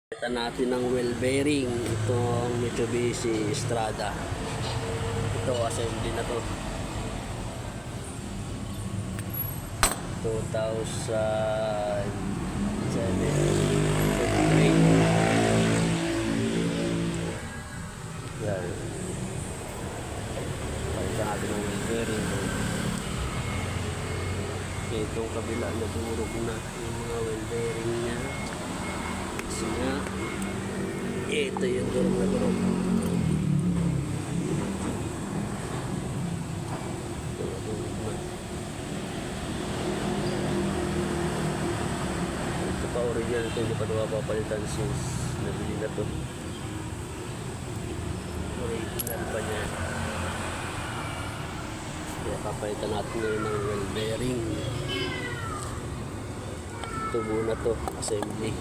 Kita natin ng wheel bearing itong Mitsubishi Strada. Ito assembly na to. 2007 yan. Pakita natin ng wheel bearing. Itong kabila na durog na yung mga wheel bearing niya. Kasi nga ito yung durog na durog. Ito pa original ito, hindi pa ito mapapalitan since nabili na ito. Original pa niya. Kaya papalitan natin ngayon ng wheel bearing. Tubo na to, assembly.